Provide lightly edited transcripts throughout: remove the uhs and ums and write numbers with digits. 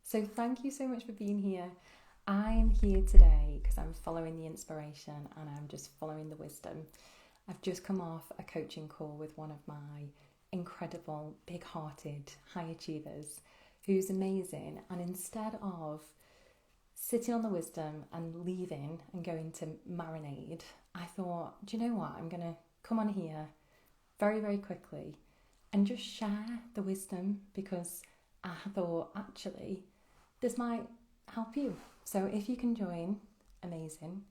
So thank you so much for being here. I'm here today because I'm following the inspiration and I'm just following the wisdom. I've just come off a coaching call with one of my incredible, big-hearted high achievers who's amazing. And instead of sitting on the wisdom and leaving and going to marinade, I thought, do you know what? I'm going to come on here very, very quickly and just share the wisdom because I thought actually this might help you. So if you can join, amazing.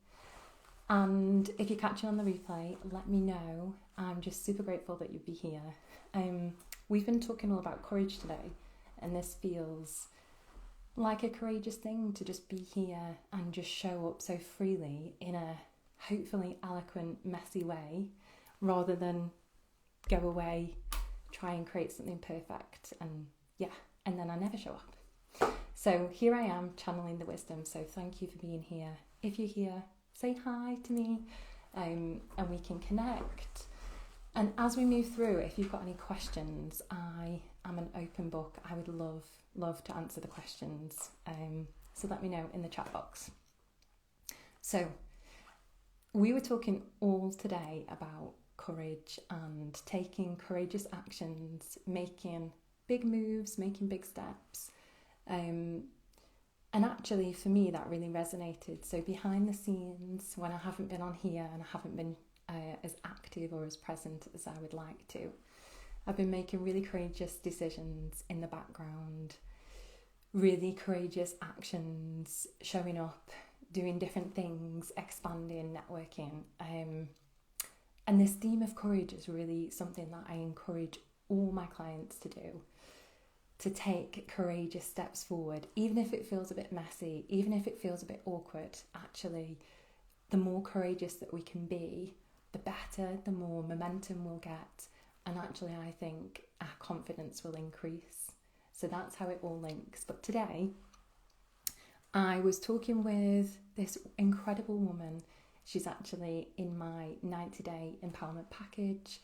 And if you're catching on the replay, let me know. I'm just super grateful that you'd be here. We've been talking all about courage today, and this feels like a courageous thing to just be here and just show up so freely in a hopefully eloquent, messy way, rather than go away, try and create something perfect, and then I never show up. So here I am channeling the wisdom. So thank you for being here. If you're here, say hi to me, and we can connect. And as we move through, if you've got any questions, I am an open book. I would love to answer the questions. So let me know in the chat box. So we were talking all today about courage and taking courageous actions, making big moves, making big steps. And actually for me that really resonated. So behind the scenes, when I haven't been on here and I haven't been as active or as present as I would like to, I've been making really courageous decisions in the background, really courageous actions, showing up, doing different things, expanding, networking. And this theme of courage is really something that I encourage all my clients to do, to take courageous steps forward, even if it feels a bit messy, even if it feels a bit awkward. Actually, the more courageous that we can be, the better, the more momentum we'll get. And actually, I think our confidence will increase. So that's how it all links. But today, I was talking with this incredible woman. She's actually in my 90-day empowerment package,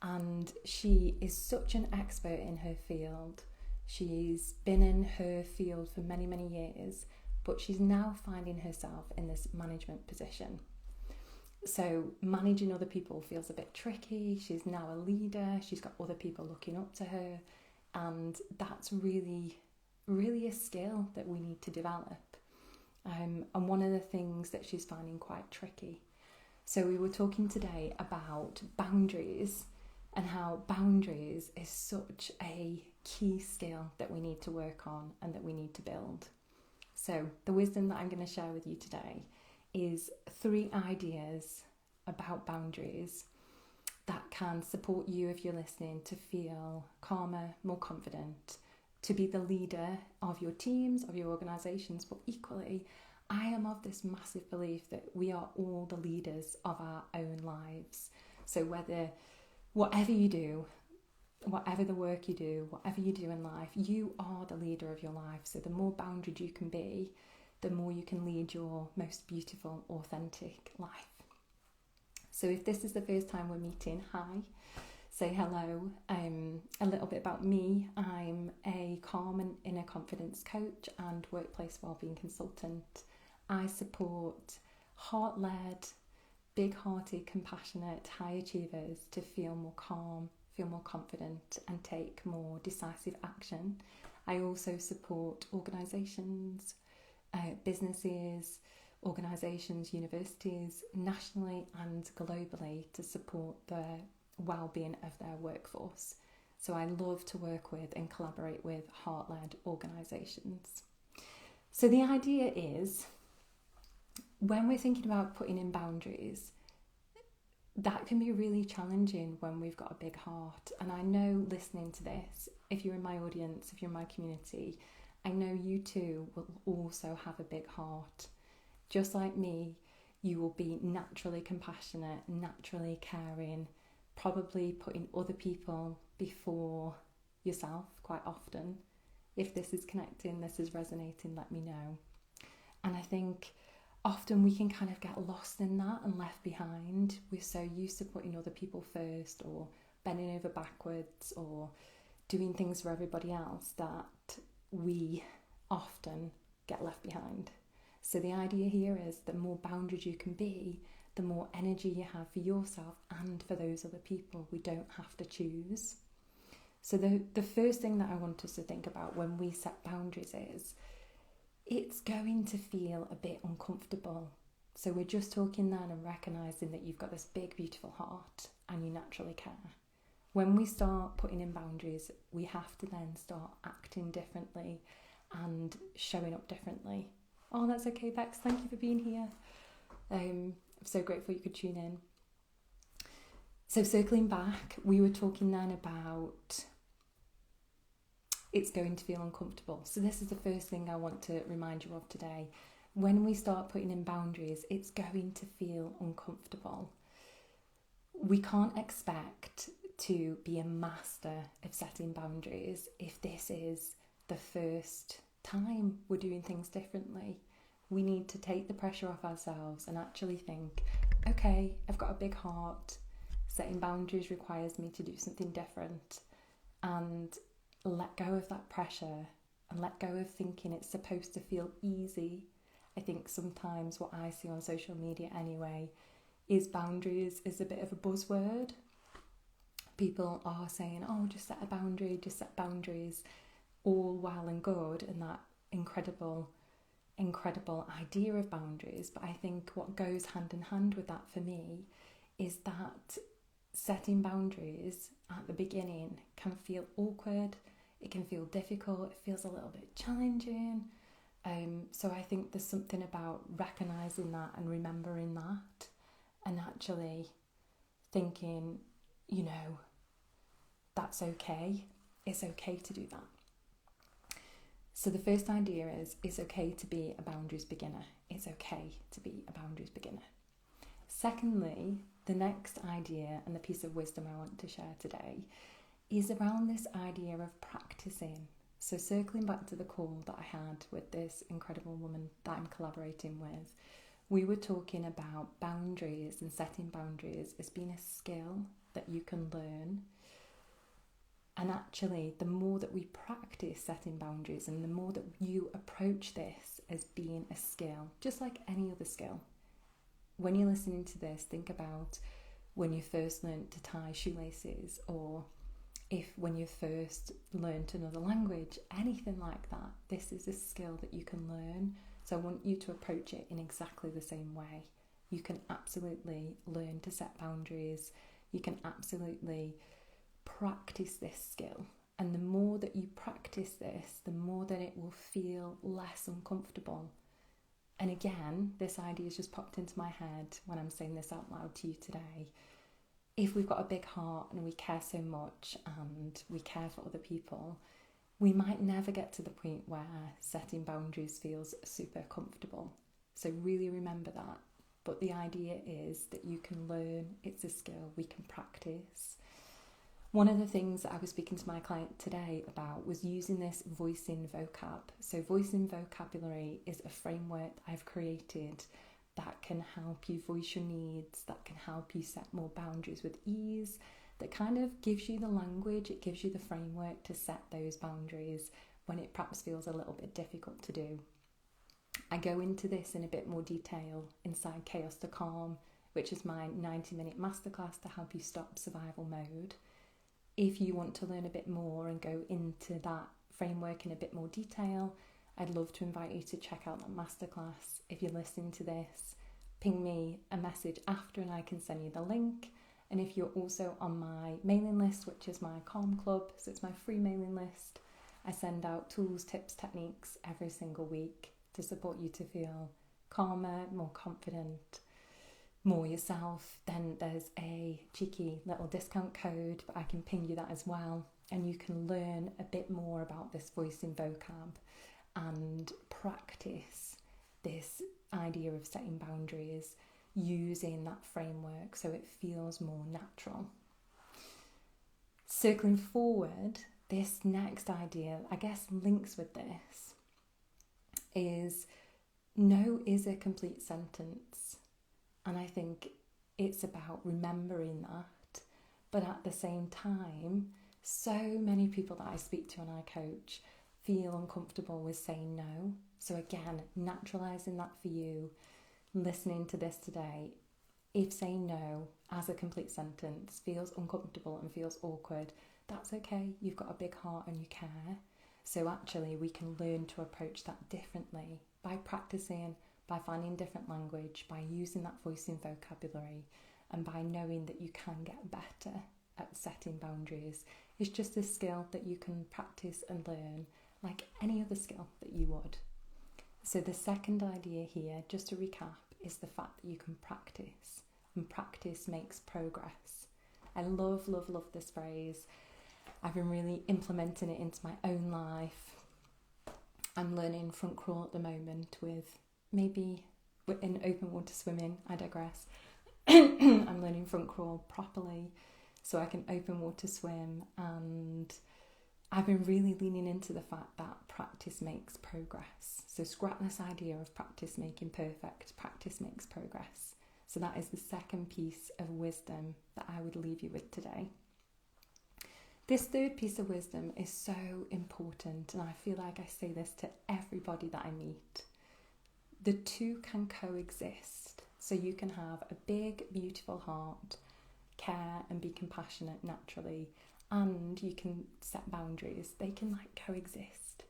and she is such an expert in her field. She's been in her field for many, many years, but she's now finding herself in this management position. So managing other people feels a bit tricky. She's now a leader. She's got other people looking up to her. And that's really, really a skill that we need to develop. And one of the things that she's finding quite tricky. So we were talking today about boundaries and how boundaries is such a key skill that we need to work on and that we need to build. So the wisdom that I'm going to share with you today is 3 ideas about boundaries that can support you, if you're listening, to feel calmer, more confident, to be the leader of your teams, of your organisations. But equally, I am of this massive belief that we are all the leaders of our own lives. So whatever you do, whatever the work you do, whatever you do in life, you are the leader of your life. So the more boundaried you can be, the more you can lead your most beautiful, authentic life. So if this is the first time we're meeting, hi, say hello. A little bit about me. I'm a calm and inner confidence coach and workplace wellbeing consultant. I support heart-led, big-hearted, compassionate, high achievers to feel more calm, feel more confident and take more decisive action. I also support organisations, businesses, organisations, universities, nationally and globally to support the well-being of their workforce. So I love to work with and collaborate with heart-led organisations. So the idea is, when we're thinking about putting in boundaries, that can be really challenging when we've got a big heart. And I know listening to this, if you're in my audience, if you're in my community, I know you too will also have a big heart. Just like me, you will be naturally compassionate, naturally caring, probably putting other people before yourself quite often. If this is connecting, this is resonating, let me know. And I think often we can kind of get lost in that and left behind. We're so used to putting other people first, or bending over backwards, or doing things for everybody else, that we often get left behind. So the idea here is the more boundaries you can be, the more energy you have for yourself and for those other people. We don't have to choose. So the first thing that I want us to think about when we set boundaries is it's going to feel a bit uncomfortable. So we're just talking then and recognising that you've got this big, beautiful heart and you naturally care. When we start putting in boundaries, we have to then start acting differently and showing up differently. Oh, that's okay, Bex. Thank you for being here. I'm so grateful you could tune in. So circling back, we were talking then about it's going to feel uncomfortable. So this is the first thing I want to remind you of today. When we start putting in boundaries, it's going to feel uncomfortable. We can't expect to be a master of setting boundaries if this is the first time we're doing things differently. We need to take the pressure off ourselves and actually think, okay, I've got a big heart. Setting boundaries requires me to do something different, and let go of that pressure and let go of thinking it's supposed to feel easy. I think sometimes what I see on social media anyway is boundaries is a bit of a buzzword. People are saying, oh, just set a boundary, just set boundaries, all well and good, and that incredible idea of boundaries. But I think what goes hand in hand with that for me is that setting boundaries at the beginning can feel awkward, it can feel difficult, it feels a little bit challenging. So I think there's something about recognising that and remembering that and actually thinking, that's okay. It's okay to do that. So the first idea is it's okay to be a boundaries beginner. It's okay to be a boundaries beginner. Secondly, the next idea and the piece of wisdom I want to share today is around this idea of practising. So circling back to the call that I had with this incredible woman that I'm collaborating with, we were talking about boundaries and setting boundaries as being a skill that you can learn. And actually, the more that we practice setting boundaries and the more that you approach this as being a skill, just like any other skill. When you're listening to this, think about when you first learned to tie shoelaces, or when you first learned another language, anything like that. This is a skill that you can learn. So I want you to approach it in exactly the same way. You can absolutely learn to set boundaries. You can absolutely practice this skill, and the more that you practice this, the more that it will feel less uncomfortable. And again, this idea has just popped into my head when I'm saying this out loud to you today. If we've got a big heart and we care so much and we care for other people, we might never get to the point where setting boundaries feels super comfortable. So really remember that. But the idea is that you can learn, it's a skill, we can practice. One of the things that I was speaking to my client today about was using this voicing vocab. So voicing vocabulary is a framework I've created that can help you voice your needs, that can help you set more boundaries with ease, that kind of gives you the language, it gives you the framework to set those boundaries when it perhaps feels a little bit difficult to do. I go into this in a bit more detail inside Chaos to Calm, which is my 90-minute masterclass to help you stop survival mode. If you want to learn a bit more and go into that framework in a bit more detail, I'd love to invite you to check out that masterclass. If you're listening to this, ping me a message after and I can send you the link. And if you're also on my mailing list, which is my Calm Club, so it's my free mailing list, I send out tools, tips, techniques every single week to support you to feel calmer, more confident, more yourself. Then there's a cheeky little discount code, but I can ping you that as well, and you can learn a bit more about this voicing vocab and practice this idea of setting boundaries using that framework so it feels more natural. Circling forward, this next idea, I guess, links with this, is no is a complete sentence. And I think it's about remembering that. But at the same time, so many people that I speak to and I coach, feel uncomfortable with saying no. So again, naturalising that for you, listening to this today. If saying no as a complete sentence feels uncomfortable and feels awkward, that's okay. You've got a big heart and you care. So actually we can learn to approach that differently by practising, by finding different language, by using that voicing vocabulary, and by knowing that you can get better at setting boundaries. It's just a skill that you can practice and learn like any other skill that you would. So the second idea here, just to recap, is the fact that you can practice, and practice makes progress. I love this phrase. I've been really implementing it into my own life. I'm learning front crawl at the moment with maybe in open water swimming, I digress. I'm learning front crawl properly so I can open water swim, and I've been really leaning into the fact that practice makes progress. So scrap this idea of practice making perfect. Practice makes progress. So that is the second piece of wisdom that I would leave you with today. This third piece of wisdom is so important, and I feel like I say this to everybody that I meet. The two can coexist. So you can have a big, beautiful heart, care and be compassionate naturally, and you can set boundaries. They can coexist.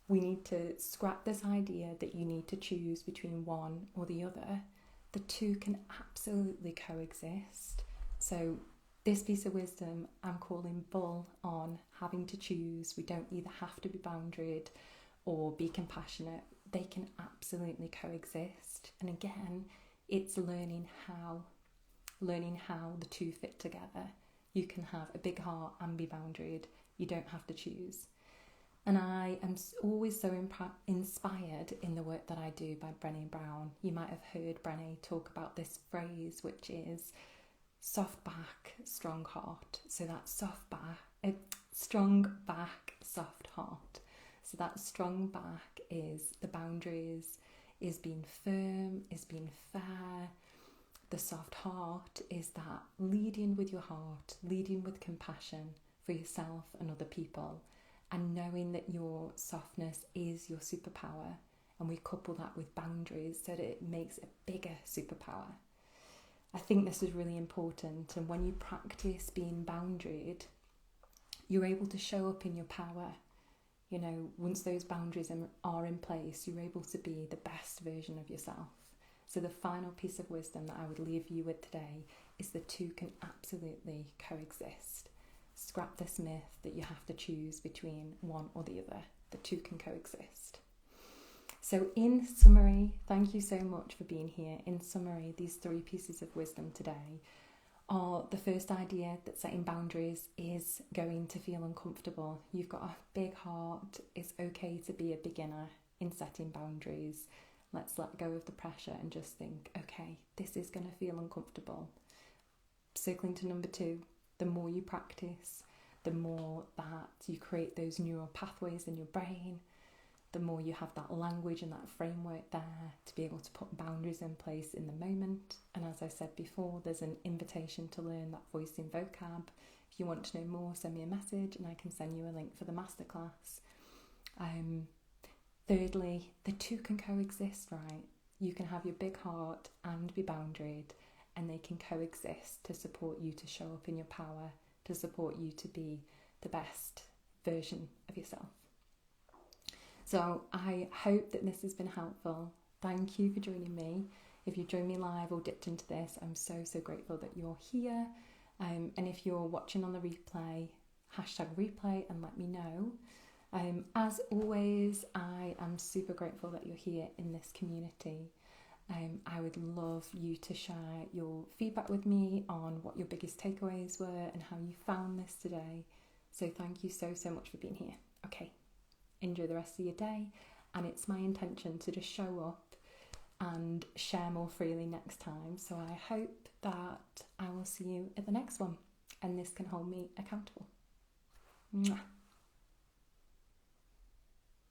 We need to scrap this idea that you need to choose between one or the other. The two can absolutely coexist. So this piece of wisdom I'm calling bull on having to choose. We don't either have to be boundaried or be compassionate. They can absolutely coexist. And again, it's learning how the two fit together. You can have a big heart and be boundaried. You don't have to choose. And I am always so inspired in the work that I do by Brené Brown. You might have heard Brené talk about this phrase, which is soft back, strong heart. So that's strong back, soft heart. So that strong back is the boundaries, is being firm, is being fair. The soft heart is that leading with your heart, leading with compassion for yourself and other people, and knowing that your softness is your superpower. And we couple that with boundaries so that it makes a bigger superpower. I think this is really important. And when you practice being boundaried, you're able to show up in your power. You know, once those boundaries are in place, you're able to be the best version of yourself. So the final piece of wisdom that I would leave you with today is the two can absolutely coexist. Scrap this myth that you have to choose between one or the other. The two can coexist. So in summary, thank you so much for being here. In summary, these three pieces of wisdom today are the first idea that setting boundaries is going to feel uncomfortable. You've got a big heart. It's okay to be a beginner in setting boundaries. Let's let go of the pressure and just think, okay, this is going to feel uncomfortable. Circling to number 2, the more you practice, the more that you create those neural pathways in your brain, the more you have that language and that framework there to be able to put boundaries in place in the moment. And as I said before, there's an invitation to learn that voicing vocab. If you want to know more, send me a message and I can send you a link for the masterclass. Thirdly, the two can coexist, right? You can have your big heart and be boundaried, and they can coexist to support you to show up in your power, to support you to be the best version of yourself. So I hope that this has been helpful. Thank you for joining me. If you joined me live or dipped into this, I'm so grateful that you're here. And if you're watching on the replay, #replay and let me know. As always, I am super grateful that you're here in this community. I would love you to share your feedback with me on what your biggest takeaways were and how you found this today. So thank you so much for being here. Okay, enjoy the rest of your day. And it's my intention to just show up and share more freely next time. So I hope that I will see you at the next one and this can hold me accountable. Mwah.